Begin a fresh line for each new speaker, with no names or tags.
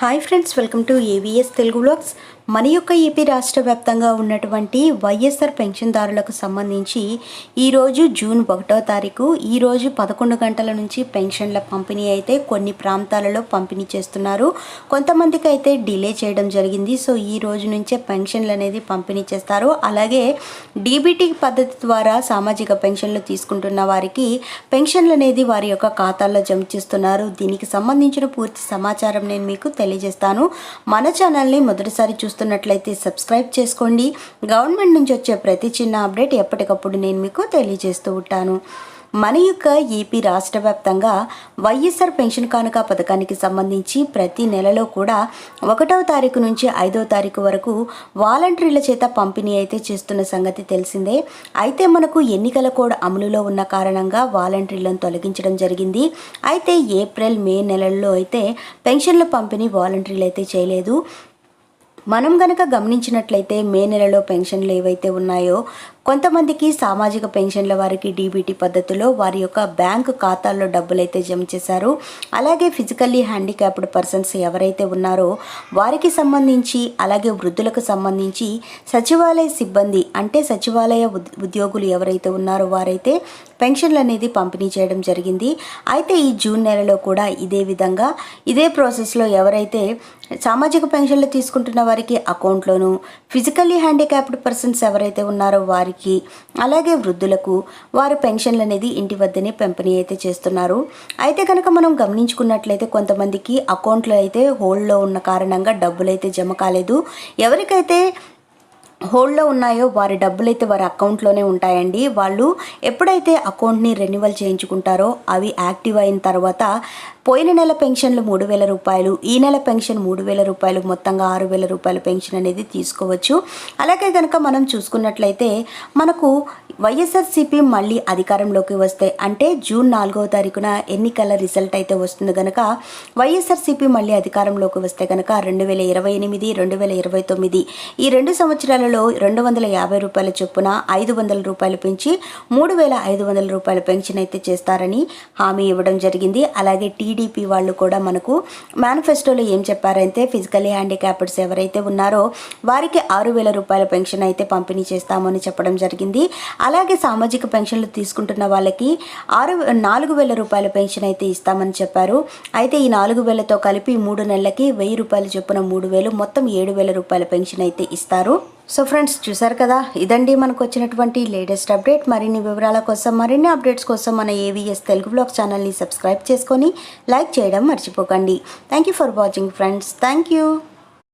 Hi friends, welcome to AVS Telugu vlogs. మన యొక్క AP రాష్ట్ర వ్యాప్తంగా ఉన్నటువంటి వైఎస్ఆర్ పెన్షన్దారులకు సంబంధించి ఈరోజు జూన్ 1వ తారీఖు ఈరోజు 11 గంటల నుంచి పెన్షన్ల పంపిణీ అయితే కొన్ని ప్రాంతాలలో పంపిణీ చేస్తున్నారు. కొంతమందికి అయితే డిలే చేయడం జరిగింది. సో ఈ రోజు నుంచే పెన్షన్లు అనేది పంపిణీ చేస్తారు. అలాగే డీబీటీ పద్ధతి ద్వారా సామాజిక పెన్షన్లు తీసుకుంటున్న వారికి పెన్షన్లు అనేది వారి యొక్క ఖాతాల్లో జమ చేస్తున్నారు. దీనికి సంబంధించిన పూర్తి సమాచారం నేను మీకు తెలియజేస్తాను. మన ఛానల్ని మొదటిసారి చూస్తున్నట్లయితే సబ్స్క్రైబ్ చేసుకోండి. గవర్నమెంట్ నుంచి వచ్చే ప్రతి చిన్న అప్డేట్ ఎప్పటికప్పుడు నేను మీకు తెలియజేస్తూ ఉంటాను. మన యొక్క ఏపీ రాష్ట్ర వ్యాప్తంగా వైఎస్ఆర్ పెన్షన్ కానుక పథకానికి సంబంధించి ప్రతి నెలలో కూడా 1వ తారీఖు నుంచి 5వ తారీఖు వరకు వాలంటీర్ల చేత పంపిణీ అయితే చేస్తున్న సంగతి తెలిసిందే. అయితే మనకు ఎన్నికల కోడ్ అమలులో ఉన్న కారణంగా వాలంటీర్లను తొలగించడం జరిగింది. అయితే ఏప్రిల్ మే నెలల్లో అయితే పెన్షన్ల పంపిణీ వాలంటీర్లు అయితే చేయలేదు. మనం గనక గమనించినట్లయితే మే నెలలో పెన్షన్లు ఏవైతే ఉన్నాయో కొంతమందికి సామాజిక పెన్షన్ల వారికి డీబీటీ పద్ధతిలో వారి యొక్క బ్యాంకు ఖాతాల్లో డబ్బులైతే జమ చేశారు. అలాగే ఫిజికల్లీ హ్యాండిక్యాప్డ్ పర్సన్స్ ఎవరైతే ఉన్నారో వారికి సంబంధించి, అలాగే వృద్ధులకు సంబంధించి సచివాలయ సిబ్బంది అంటే సచివాలయ ఉద్యోగులు ఎవరైతే ఉన్నారో వారైతే పెన్షన్లు అనేది పంపిణీ చేయడం జరిగింది. అయితే ఈ జూన్ నెలలో కూడా ఇదే విధంగా ఇదే ప్రాసెస్లో ఎవరైతే సామాజిక పెన్షన్లు తీసుకుంటున్న వారికి అకౌంట్లోను, ఫిజికల్లీ హ్యాండిక్యాప్డ్ పర్సన్స్ ఎవరైతే ఉన్నారో వారికి, అలాగే వృద్ధులకు వారి పెన్షన్లు అనేది ఇంటి వద్దనే పంపిణీ అయితే చేస్తున్నారు. అయితే కనుక మనం గమనించుకున్నట్లయితే కొంతమందికి అకౌంట్లో అయితే హోల్డ్లో ఉన్న కారణంగా డబ్బులు అయితే జమ కాలేదు. ఎవరికైతే హోల్డ్లో ఉన్నాయో వారి డబ్బులైతే వారి అకౌంట్లోనే ఉంటాయండి. వాళ్ళు ఎప్పుడైతే అకౌంట్ని రెన్యువల్ చేయించుకుంటారో అవి యాక్టివ్ అయిన తర్వాత పోయిన నెల పెన్షన్లు 3,000 రూపాయలు, ఈ నెల పెన్షన్ 3,000 రూపాయలు, మొత్తంగా 6,000 రూపాయల పెన్షన్ అనేది తీసుకోవచ్చు. అలాగే కనుక మనం చూసుకున్నట్లయితే మనకు వైఎస్ఆర్సీపీ మళ్ళీ అధికారంలోకి వస్తే అంటే జూన్ 4వ తారీఖున ఎన్నికల రిజల్ట్ అయితే వస్తుంది కనుక వైఎస్ఆర్సీపీ మళ్ళీ అధికారంలోకి వస్తే కనుక 2028, 2029 ఈ 2 సంవత్సరాలలో 250 రూపాయల చొప్పున 500 రూపాయలు పెంచి 3,500 రూపాయల పెన్షన్ అయితే చేస్తారని హామీ ఇవ్వడం జరిగింది. అలాగే టీడీపీ వాళ్ళు కూడా మనకు మేనిఫెస్టోలో ఏం చెప్పారంటే ఫిజికల్లీ హ్యాండిక్యాప్డ్స్ ఎవరైతే ఉన్నారో వారికి 6,000 రూపాయల పెన్షన్ అయితే పంపిణీ చేస్తామని చెప్పడం జరిగింది. అలాగే సామాజిక పెన్షన్లు తీసుకుంటున్న వాళ్ళకి 4,000 రూపాయల పెన్షన్ అయితే ఇస్తామని చెప్పారు. అయితే ఈ 4,000తో కలిపి 3 నెలలకి 1,000 రూపాయల చొప్పున 3,000 మొత్తం 7,000 రూపాయల పెన్షన్ అయితే ఇస్తారు. సో ఫ్రెండ్స్, చూసారు కదా, ఇదండి మనకు వచ్చినటువంటి లేటెస్ట్ అప్డేట్. మరిన్ని వివరాల కోసం, మరిన్ని అప్డేట్స్ కోసం మన ఏవిఎస్ తెలుగు వ్లాగ్ ఛానల్ని సబ్స్క్రైబ్ చేసుకొని లైక్ చేయడం మర్చిపోకండి. Thank you for watching friends. Thank you.